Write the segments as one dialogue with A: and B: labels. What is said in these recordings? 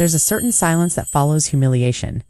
A: There's a certain silence that follows humiliation.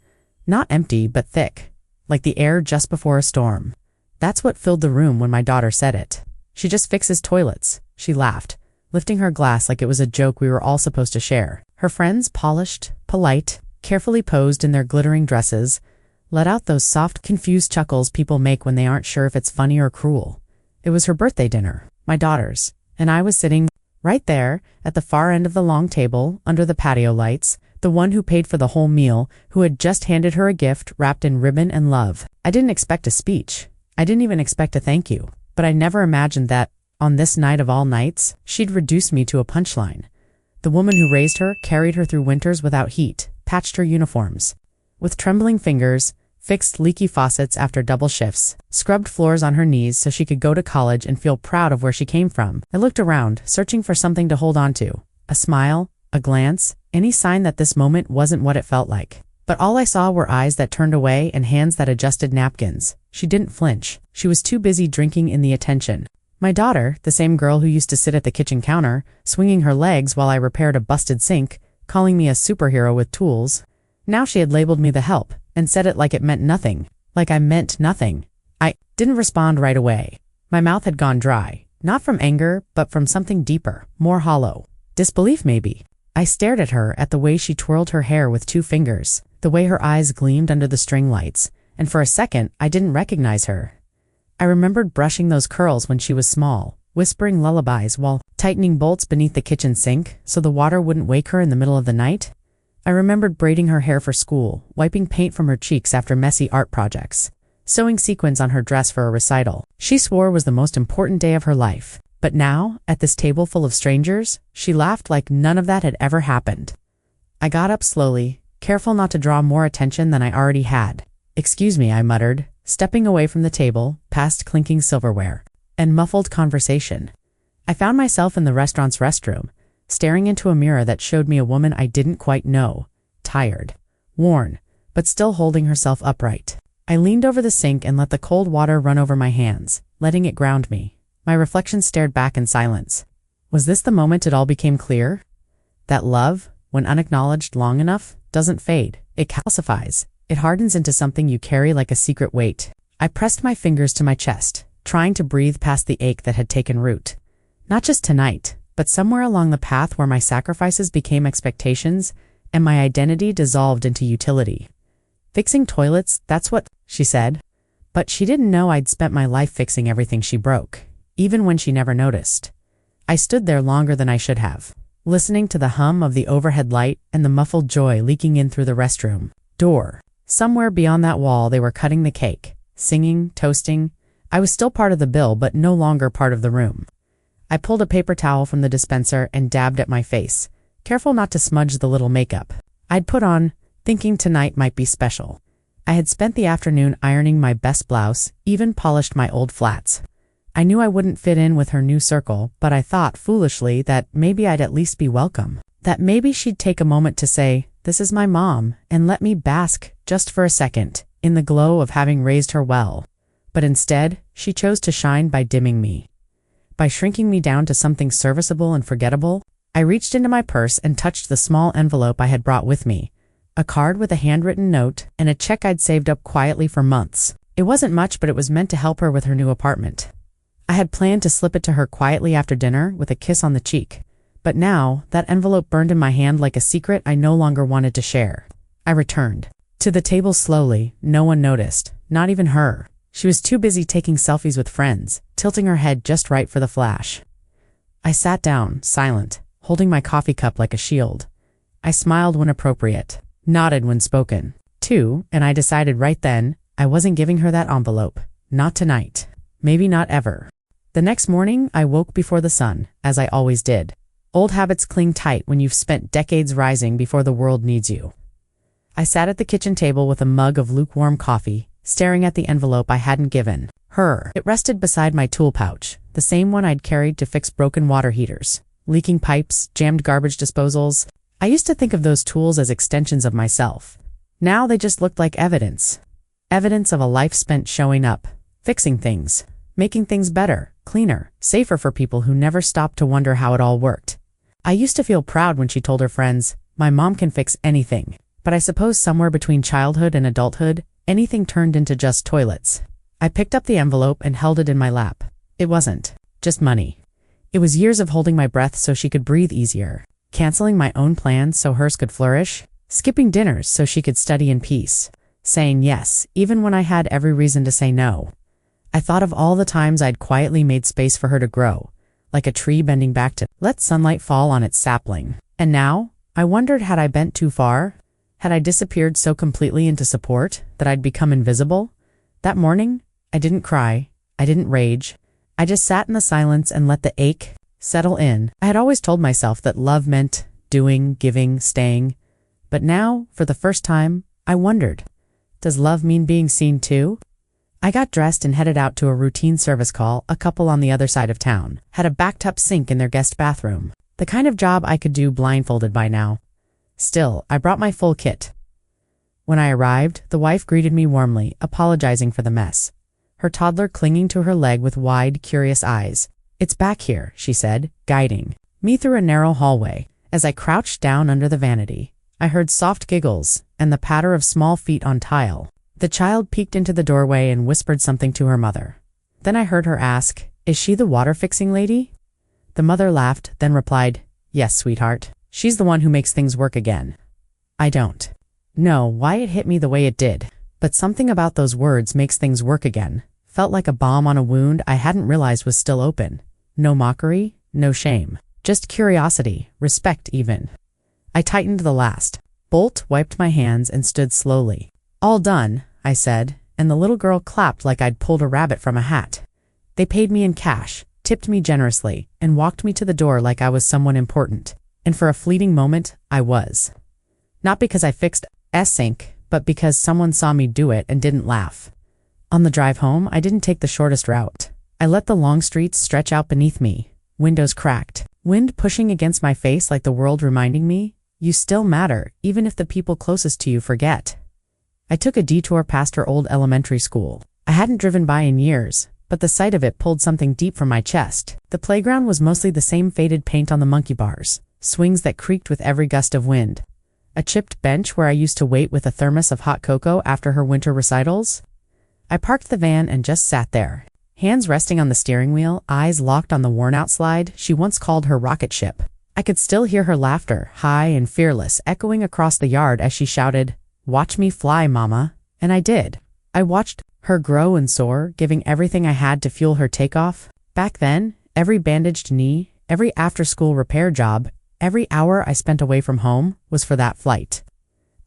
A: Not empty, but thick, like the air just before a storm. That's what filled the room when my daughter said it. She just fixes toilets. She laughed, lifting her glass like it was a joke we were all supposed to share. Her friends, polished, polite, carefully posed in their glittering dresses, let out those soft, confused chuckles people make when they aren't sure if it's funny or cruel. It was her birthday dinner, my daughter's, and I was sitting right there at the far end of the long table, under the patio lights, the one who paid for the whole meal, who had just handed her a gift wrapped in ribbon and love. I didn't expect a speech. I didn't even expect a thank you, but I never imagined that, on this night of all nights, she'd reduce me to a punchline. The woman who raised her carried her through winters without heat, patched her uniforms with trembling fingers, fixed leaky faucets after double shifts, scrubbed floors on her knees so she could go to college and feel proud of where she came from. I looked around, searching for something to hold on to. A smile, a glance, any sign that this moment wasn't what it felt like. But all I saw were eyes that turned away and hands that adjusted napkins. She didn't flinch. She was too busy drinking in the attention. My daughter, the same girl who used to sit at the kitchen counter, swinging her legs while I repaired a busted sink, calling me a superhero with tools. Now she had labeled me the help, and said it like it meant nothing. Like I meant nothing. I didn't respond right away. My mouth had gone dry, not from anger, but from something deeper, more hollow. Disbelief, maybe. I stared at her, at the way she twirled her hair with 2 fingers, the way her eyes gleamed under the string lights, and for a second I didn't recognize her. I remembered brushing those curls when she was small, whispering lullabies while tightening bolts beneath the kitchen sink so the water wouldn't wake her in the middle of the night. I remembered braiding her hair for school, wiping paint from her cheeks after messy art projects, sewing sequins on her dress for a recital she swore was the most important day of her life. But now, at this table full of strangers, she laughed like none of that had ever happened. I got up slowly, careful not to draw more attention than I already had. "Excuse me," I muttered, stepping away from the table, past clinking silverware and muffled conversation. I found myself in the restaurant's restroom, staring into a mirror that showed me a woman I didn't quite know, tired, worn, but still holding herself upright. I leaned over the sink and let the cold water run over my hands, letting it ground me. My reflection stared back in silence. Was this the moment it all became clear? That love, when unacknowledged long enough, doesn't fade. It calcifies. It hardens into something you carry like a secret weight. I pressed my fingers to my chest, trying to breathe past the ache that had taken root. Not just tonight, but somewhere along the path where my sacrifices became expectations and my identity dissolved into utility. "Fixing toilets, that's what," she said. But she didn't know I'd spent my life fixing everything she broke, even when she never noticed. I stood there longer than I should have, listening to the hum of the overhead light and the muffled joy leaking in through the restroom door. Somewhere beyond that wall they were cutting the cake, singing, toasting. I was still part of the bill, but no longer part of the room. I pulled a paper towel from the dispenser and dabbed at my face, careful not to smudge the little makeup I'd put on, thinking tonight might be special. I had spent the afternoon ironing my best blouse, even polished my old flats. I knew I wouldn't fit in with her new circle, but I thought, foolishly, that maybe I'd at least be welcome. That maybe she'd take a moment to say, "This is my mom," and let me bask, just for a second, in the glow of having raised her well. But instead, she chose to shine by dimming me. By shrinking me down to something serviceable and forgettable. I reached into my purse and touched the small envelope I had brought with me. A card with a handwritten note and a check I'd saved up quietly for months. It wasn't much, but it was meant to help her with her new apartment. I had planned to slip it to her quietly after dinner with a kiss on the cheek. But now, that envelope burned in my hand like a secret I no longer wanted to share. I returned to the table slowly. No one noticed, not even her. She was too busy taking selfies with friends, tilting her head just right for the flash. I sat down, silent, holding my coffee cup like a shield. I smiled when appropriate, nodded when spoken to, and I decided right then I wasn't giving her that envelope. Not tonight. Maybe not ever. The next morning, I woke before the sun, as I always did. Old habits cling tight when you've spent decades rising before the world needs you. I sat at the kitchen table with a mug of lukewarm coffee, staring at the envelope I hadn't given her. It rested beside my tool pouch, the same one I'd carried to fix broken water heaters, leaking pipes, jammed garbage disposals. I used to think of those tools as extensions of myself. Now they just looked like evidence. Evidence of a life spent showing up, fixing things, making things better, cleaner, safer for people who never stopped to wonder how it all worked. I used to feel proud when she told her friends, My mom can fix anything. But I suppose somewhere between childhood and adulthood, anything turned into just toilets. I picked up the envelope and held it in my lap. It wasn't just money. It was years of holding my breath so she could breathe easier, canceling my own plans so hers could flourish, skipping dinners so she could study in peace, saying yes even when I had every reason to say no. I thought of all the times I'd quietly made space for her to grow, like a tree bending back to let sunlight fall on its sapling. And now, I wondered, had I bent too far? Had I disappeared so completely into support that I'd become invisible? That morning, I didn't cry. I didn't rage. I just sat in the silence and let the ache settle in. I had always told myself that love meant doing, giving, staying. But now, for the first time, I wondered, does love mean being seen too? I got dressed and headed out to a routine service call, a couple on the other side of town. Had a backed-up sink in their guest bathroom. The kind of job I could do blindfolded by now. Still, I brought my full kit. When I arrived, the wife greeted me warmly, apologizing for the mess, her toddler clinging to her leg with wide, curious eyes. "It's back here," she said, guiding me through a narrow hallway. As I crouched down under the vanity, I heard soft giggles and the patter of small feet on tile. The child peeked into the doorway and whispered something to her mother. Then I heard her ask, "Is she the water-fixing lady?" The mother laughed, then replied, "Yes, sweetheart. She's the one who makes things work again." I don't know why it hit me the way it did, but something about those words, "makes things work again," felt like a balm on a wound I hadn't realized was still open. No mockery, no shame, just curiosity, respect even. I tightened the last bolt, wiped my hands, and stood slowly. "All done," I said, and the little girl clapped like I'd pulled a rabbit from a hat. They paid me in cash, tipped me generously, and walked me to the door like I was someone important. And for a fleeting moment, I was. Not because I fixed a sink, but because someone saw me do it and didn't laugh. On the drive home, I didn't take the shortest route. I let the long streets stretch out beneath me, windows cracked, wind pushing against my face like the world reminding me, you still matter, even if the people closest to you forget. I took a detour past her old elementary school. I hadn't driven by in years, but the sight of it pulled something deep from my chest. The playground was mostly the same faded paint on the monkey bars, swings that creaked with every gust of wind, a chipped bench where I used to wait with a thermos of hot cocoa after her winter recitals. I parked the van and just sat there, hands resting on the steering wheel, eyes locked on the worn-out slide she once called her rocket ship. I could still hear her laughter, high and fearless, echoing across the yard as she shouted, "Watch me fly, Mama." And I did. I watched her grow and soar, giving everything I had to fuel her takeoff. Back then, every bandaged knee, every after-school repair job, every hour I spent away from home was for that flight.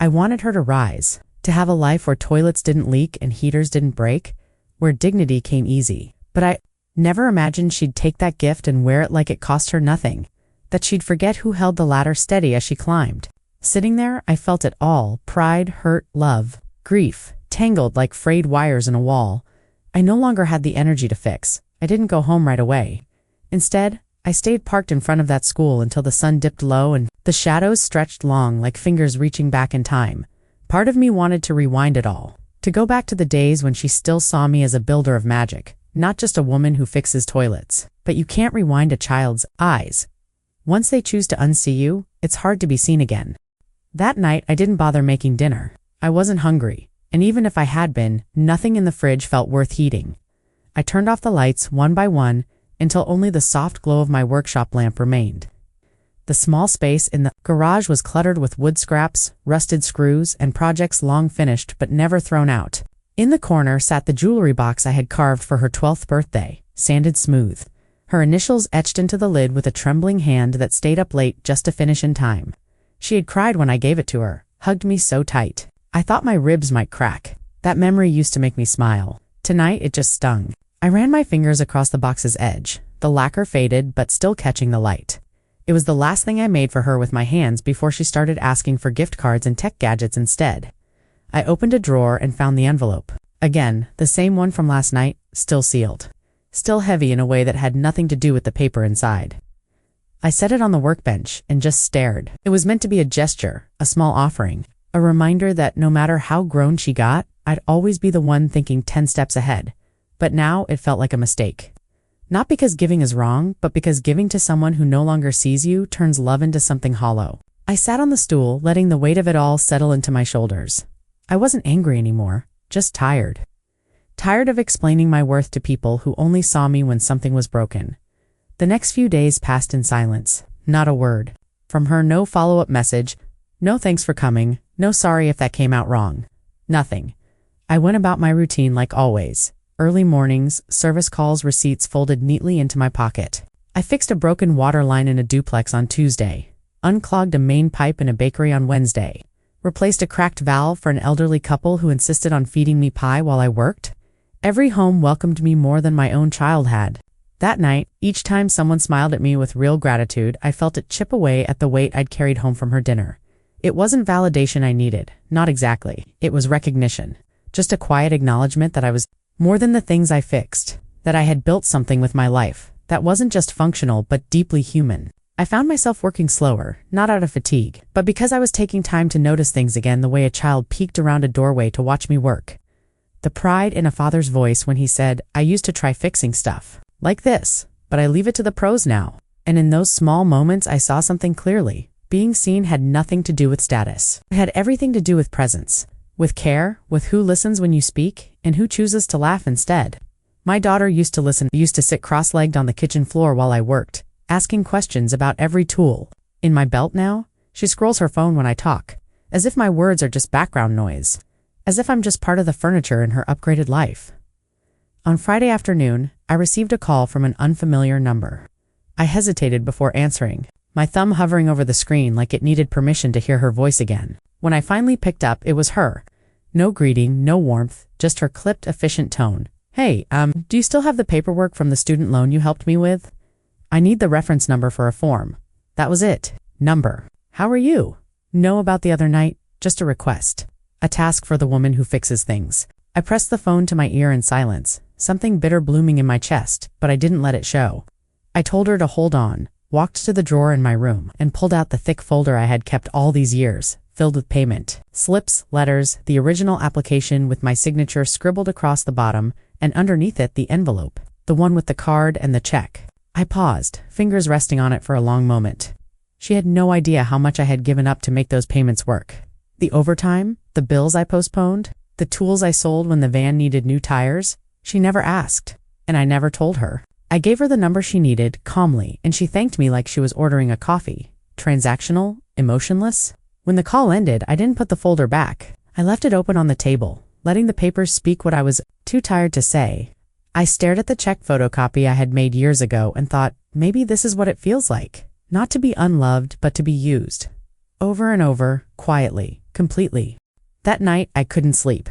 A: I wanted her to rise, to have a life where toilets didn't leak and heaters didn't break, where dignity came easy. But I never imagined she'd take that gift and wear it like it cost her nothing, that she'd forget who held the ladder steady as she climbed. Sitting there, I felt it all: pride, hurt, love, grief, tangled like frayed wires in a wall. I no longer had the energy to fix. I didn't go home right away. Instead, I stayed parked in front of that school until the sun dipped low and the shadows stretched long like fingers reaching back in time. Part of me wanted to rewind it all, to go back to the days when she still saw me as a builder of magic, not just a woman who fixes toilets. But you can't rewind a child's eyes. Once they choose to unsee you, it's hard to be seen again. That night, I didn't bother making dinner. I wasn't hungry, and even if I had been, nothing in the fridge felt worth heating. I turned off the lights one by one until only the soft glow of my workshop lamp remained. The small space in the garage was cluttered with wood scraps, rusted screws, and projects long finished but never thrown out. In the corner sat the jewelry box I had carved for her 12th birthday, sanded smooth, her initials etched into the lid with a trembling hand that stayed up late just to finish in time. She had cried when I gave it to her, hugged me so tight. I thought my ribs might crack. That memory used to make me smile. Tonight it just stung. I ran my fingers across the box's edge, the lacquer faded but still catching the light. It was the last thing I made for her with my hands before she started asking for gift cards and tech gadgets instead. I opened a drawer and found the envelope. Again, the same one from last night, still sealed. Still heavy in a way that had nothing to do with the paper inside. I set it on the workbench and just stared. It was meant to be a gesture, a small offering, a reminder that no matter how grown she got, I'd always be the one thinking 10 steps ahead. But now it felt like a mistake. Not because giving is wrong, but because giving to someone who no longer sees you turns love into something hollow. I sat on the stool, letting the weight of it all settle into my shoulders. I wasn't angry anymore, just tired. Tired of explaining my worth to people who only saw me when something was broken. The next few days passed in silence, not a word. From her, no follow-up message, no thanks for coming, no sorry if that came out wrong. Nothing. I went about my routine like always. Early mornings, service calls, receipts folded neatly into my pocket. I fixed a broken water line in a duplex on Tuesday, unclogged a main pipe in a bakery on Wednesday, replaced a cracked valve for an elderly couple who insisted on feeding me pie while I worked. Every home welcomed me more than my own child had. That night, each time someone smiled at me with real gratitude, I felt it chip away at the weight I'd carried home from her dinner. It wasn't validation I needed, not exactly. It was recognition. Just a quiet acknowledgement that I was more than the things I fixed, that I had built something with my life that wasn't just functional but deeply human. I found myself working slower, not out of fatigue, but because I was taking time to notice things again the way a child peeked around a doorway to watch me work. The pride in a father's voice when he said, "I used to try fixing stuff like this, but I leave it to the pros now." And in those small moments I saw something clearly. Being seen had nothing to do with status. It had everything to do with presence, with care, with who listens when you speak, and who chooses to laugh instead. My daughter used to sit cross-legged on the kitchen floor while I worked, asking questions about every tool. In my belt now, she scrolls her phone when I talk, as if my words are just background noise, as if I'm just part of the furniture in her upgraded life. On Friday afternoon, I received a call from an unfamiliar number. I hesitated before answering, my thumb hovering over the screen like it needed permission to hear her voice again. When I finally picked up, it was her. No greeting, no warmth, just her clipped, efficient tone. "Hey, do you still have the paperwork from the student loan you helped me with? I need the reference number for a form." That was it. Number. "How are you?" "No, about the other night, just a request. A task for the woman who fixes things." I pressed the phone to my ear in silence, something bitter blooming in my chest, but I didn't let it show. I told her to hold on, walked to the drawer in my room, and pulled out the thick folder I had kept all these years, filled with payment slips, letters, the original application with my signature scribbled across the bottom, and underneath it the envelope, the one with the card and the check. I paused, fingers resting on it for a long moment. She had no idea how much I had given up to make those payments work. The overtime, the bills I postponed, the tools I sold when the van needed new tires. She never asked, and I never told her. I gave her the number she needed, calmly, and she thanked me like she was ordering a coffee. Transactional, emotionless. When the call ended, I didn't put the folder back. I left it open on the table, letting the papers speak what I was too tired to say. I stared at the check photocopy I had made years ago and thought, maybe this is what it feels like. Not to be unloved, but to be used. Over and over, quietly, completely. That night, I couldn't sleep.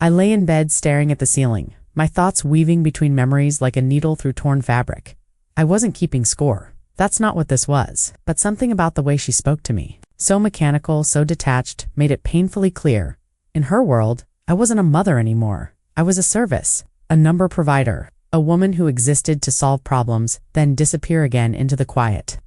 A: I lay in bed staring at the ceiling, my thoughts weaving between memories like a needle through torn fabric. I wasn't keeping score. That's not what this was, but something about the way she spoke to me, so mechanical, so detached, made it painfully clear. In her world, I wasn't a mother anymore. I was a service, a number provider, a woman who existed to solve problems, then disappear again into the quiet.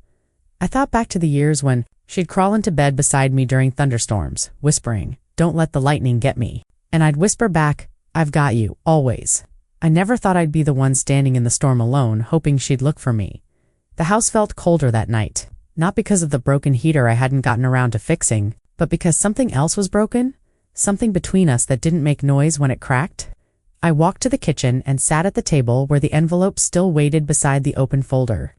A: I thought back to the years when she'd crawl into bed beside me during thunderstorms, whispering, "Don't let the lightning get me." And I'd whisper back, "I've got you, always." I never thought I'd be the one standing in the storm alone, hoping she'd look for me. The house felt colder that night, not because of the broken heater I hadn't gotten around to fixing, but because something else was broken, something between us that didn't make noise when it cracked. I walked to the kitchen and sat at the table where the envelope still waited beside the open folder.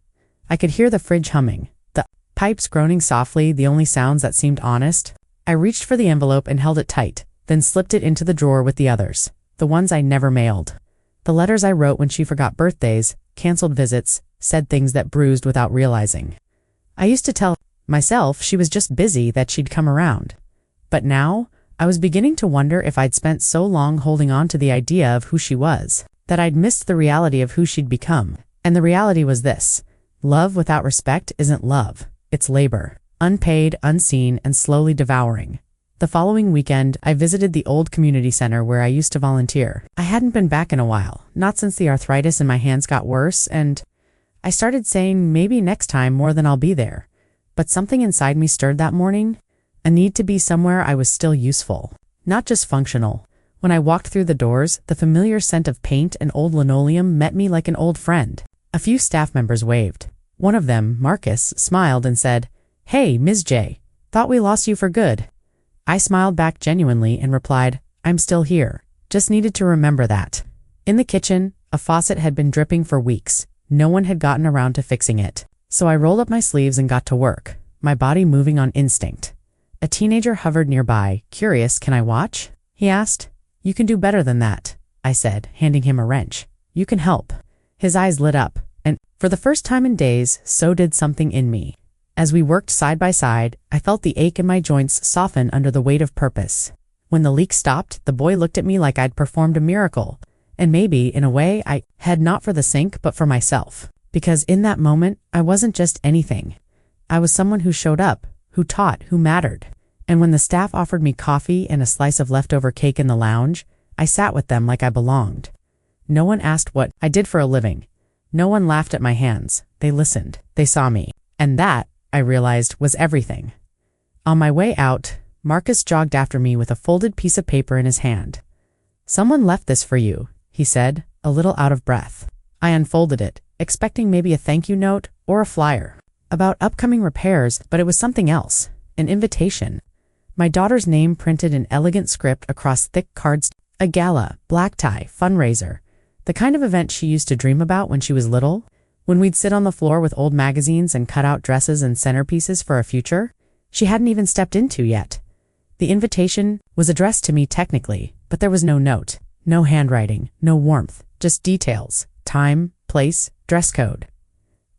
A: I could hear the fridge humming, the pipes groaning softly, the only sounds that seemed honest. I reached for the envelope and held it tight, then slipped it into the drawer with the others, the ones I never mailed. The letters I wrote when she forgot birthdays, canceled visits, said things that bruised without realizing. I used to tell myself she was just busy, that she'd come around. But now, I was beginning to wonder if I'd spent so long holding on to the idea of who she was, that I'd missed the reality of who she'd become. And the reality was this: love without respect isn't love, it's labor. Unpaid, unseen, and slowly devouring. The following weekend, I visited the old community center where I used to volunteer. I hadn't been back in a while, not since the arthritis in my hands got worse, and I started saying maybe next time more than I'll be there. But something inside me stirred that morning, a need to be somewhere I was still useful, not just functional. When I walked through the doors, the familiar scent of paint and old linoleum met me like an old friend. A few staff members waved. One of them, Marcus, smiled and said, "Hey, Ms. J, Thought we lost you for good." I smiled back genuinely and replied, "I'm still here. Just needed to remember that." In the kitchen, a faucet had been dripping for weeks. No one had gotten around to fixing it. So I rolled up my sleeves and got to work, my body moving on instinct. A teenager hovered nearby, curious, "Can I watch?" he asked. "You can do better than that," I said, handing him a wrench. "You can help." His eyes lit up, and for the first time in days, so did something in me. As we worked side by side, I felt the ache in my joints soften under the weight of purpose. When the leak stopped, the boy looked at me like I'd performed a miracle. And maybe, in a way, I had, not for the sink, but for myself. Because in that moment, I wasn't just anything. I was someone who showed up, who taught, who mattered. And when the staff offered me coffee and a slice of leftover cake in the lounge, I sat with them like I belonged. No one asked what I did for a living. No one laughed at my hands. They listened. They saw me. And that, I realized, was everything. On my way out, Marcus jogged after me with a folded piece of paper in his hand. "Someone left this for you," he said, a little out of breath. I unfolded it, expecting maybe a thank you note or a flyer about upcoming repairs, but it was something else, an invitation. My daughter's name printed in elegant script across thick cards, a gala, black tie, fundraiser, the kind of event she used to dream about when she was little, when we'd sit on the floor with old magazines and cut out dresses and centerpieces for a future she hadn't even stepped into yet. The invitation was addressed to me technically, but there was no note, no handwriting, no warmth, just details, time, place, dress code.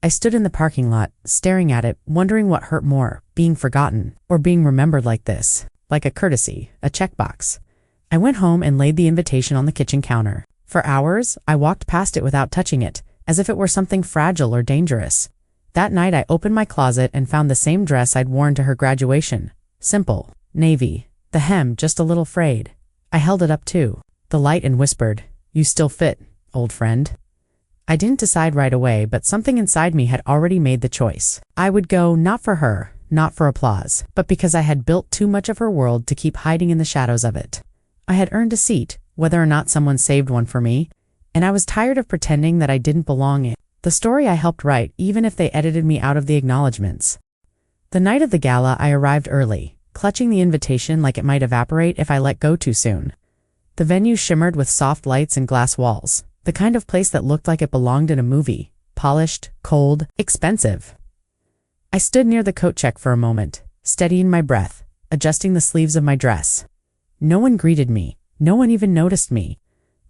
A: I stood in the parking lot, staring at it, wondering what hurt more, being forgotten, or being remembered like this, like a courtesy, a checkbox. I went home and laid the invitation on the kitchen counter. For hours, I walked past it without touching it, as if it were something fragile or dangerous. That night I opened my closet and found the same dress I'd worn to her graduation. Simple, navy, the hem just a little frayed. I held it up to the light and whispered, "You still fit, old friend." I didn't decide right away, but something inside me had already made the choice. I would go not for her, not for applause, but because I had built too much of her world to keep hiding in the shadows of it. I had earned a seat, whether or not someone saved one for me, and I was tired of pretending that I didn't belong in the story I helped write, even if they edited me out of the acknowledgments. The night of the gala, I arrived early, clutching the invitation like it might evaporate if I let go too soon. The venue shimmered with soft lights and glass walls, the kind of place that looked like it belonged in a movie, polished, cold, expensive. I stood near the coat check for a moment, steadying my breath, adjusting the sleeves of my dress. No one greeted me. No one even noticed me.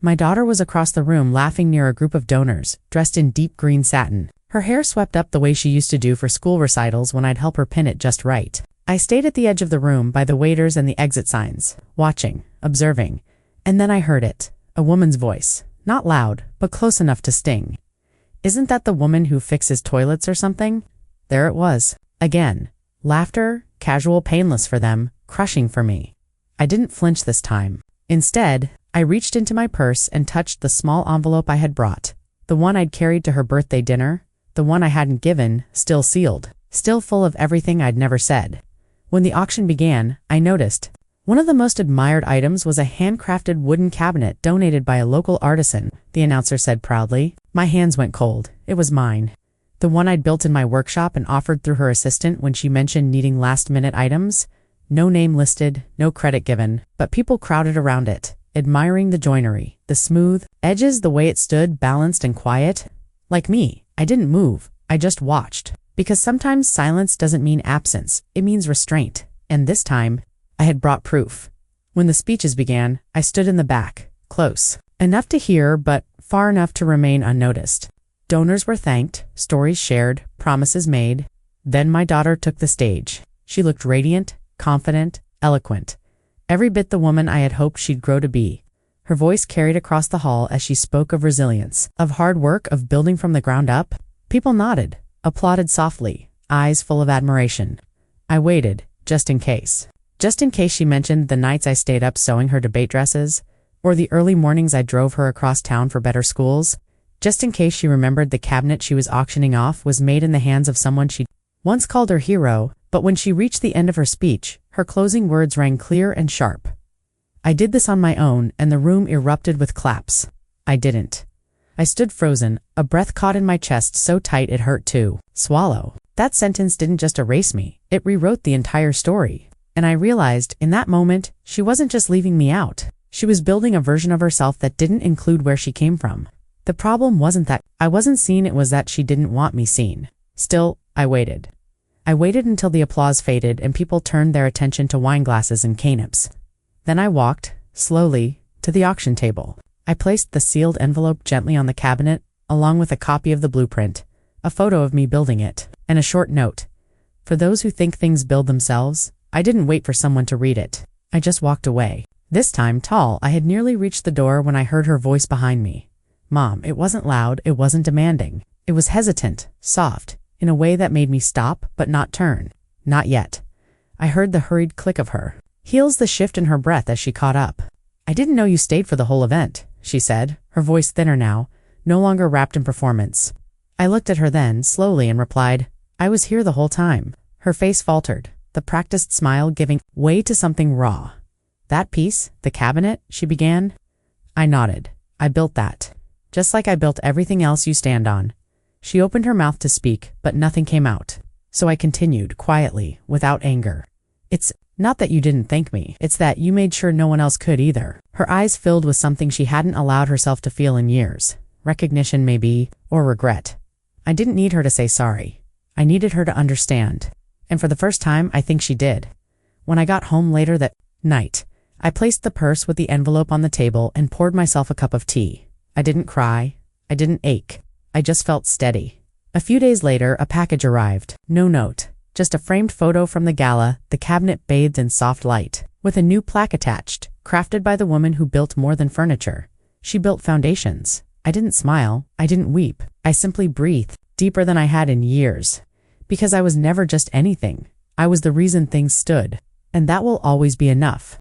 A: My daughter was across the room laughing near a group of donors, dressed in deep green satin. Her hair swept up the way she used to do for school recitals when I'd help her pin it just right. I stayed at the edge of the room by the waiters and the exit signs, watching, observing. And then I heard it, a woman's voice, not loud, but close enough to sting. "Isn't that the woman who fixes toilets or something?" There it was, again. Laughter, casual, painless for them, crushing for me. I didn't flinch this time. Instead, I reached into my purse and touched the small envelope I had brought, the one I'd carried to her birthday dinner, the one I hadn't given, still sealed, still full of everything I'd never said. When the auction began, I noticed one of the most admired items was a handcrafted wooden cabinet donated by a local artisan, the announcer said proudly. My hands went cold. It was mine. The one I'd built in my workshop and offered through her assistant when she mentioned needing last-minute items. No name listed, no credit given, but people crowded around it, admiring the joinery, the smooth edges, the way it stood balanced and quiet. Like me, I didn't move, I just watched. Because sometimes silence doesn't mean absence, it means restraint. And this time, I had brought proof. When the speeches began, I stood in the back, close, enough to hear but far enough to remain unnoticed. Donors were thanked, stories shared, promises made. Then my daughter took the stage. She looked radiant, confident, eloquent. Every bit the woman I had hoped she'd grow to be. Her voice carried across the hall as she spoke of resilience, of hard work, of building from the ground up. People nodded, applauded softly, eyes full of admiration. I waited, just in case. Just in case she mentioned the nights I stayed up sewing her debate dresses, or the early mornings I drove her across town for better schools. Just in case she remembered the cabinet she was auctioning off was made in the hands of someone she'd once called her hero, but when she reached the end of her speech, her closing words rang clear and sharp. I did this on my own, and the room erupted with claps. I didn't. I stood frozen, a breath caught in my chest so tight it hurt to swallow. That sentence didn't just erase me, it rewrote the entire story. And I realized, in that moment, she wasn't just leaving me out. She was building a version of herself that didn't include where she came from. The problem wasn't that I wasn't seen, it was that she didn't want me seen. Still, I waited. I waited until the applause faded and people turned their attention to wine glasses and canips. Then I walked, slowly, to the auction table. I placed the sealed envelope gently on the cabinet, along with a copy of the blueprint, a photo of me building it, and a short note. For those who think things build themselves, I didn't wait for someone to read it. I just walked away. This time, tall, I had nearly reached the door when I heard her voice behind me. Mom, it wasn't loud, it wasn't demanding. It was hesitant, soft, in a way that made me stop but not turn. Not yet. I heard the hurried click of her heels, the shift in her breath as she caught up. I didn't know you stayed for the whole event, she said, her voice thinner now, no longer wrapped in performance. I looked at her then, slowly, and replied, I was here the whole time. Her face faltered, the practiced smile giving way to something raw. That piece, the cabinet, she began. I nodded. I built that. Just like I built everything else you stand on. She opened her mouth to speak, but nothing came out. So I continued, quietly, without anger. It's not that you didn't thank me, it's that you made sure no one else could either. Her eyes filled with something she hadn't allowed herself to feel in years. Recognition maybe, or regret. I didn't need her to say sorry. I needed her to understand. And for the first time, I think she did. When I got home later that night, I placed the purse with the envelope on the table and poured myself a cup of tea. I didn't cry. I didn't ache. I just felt steady. A few days later, a package arrived. No note. Just a framed photo from the gala, the cabinet bathed in soft light, with a new plaque attached, crafted by the woman who built more than furniture. She built foundations. I didn't smile. I didn't weep. I simply breathed, deeper than I had in years. Because I was never just anything. I was the reason things stood. And that will always be enough.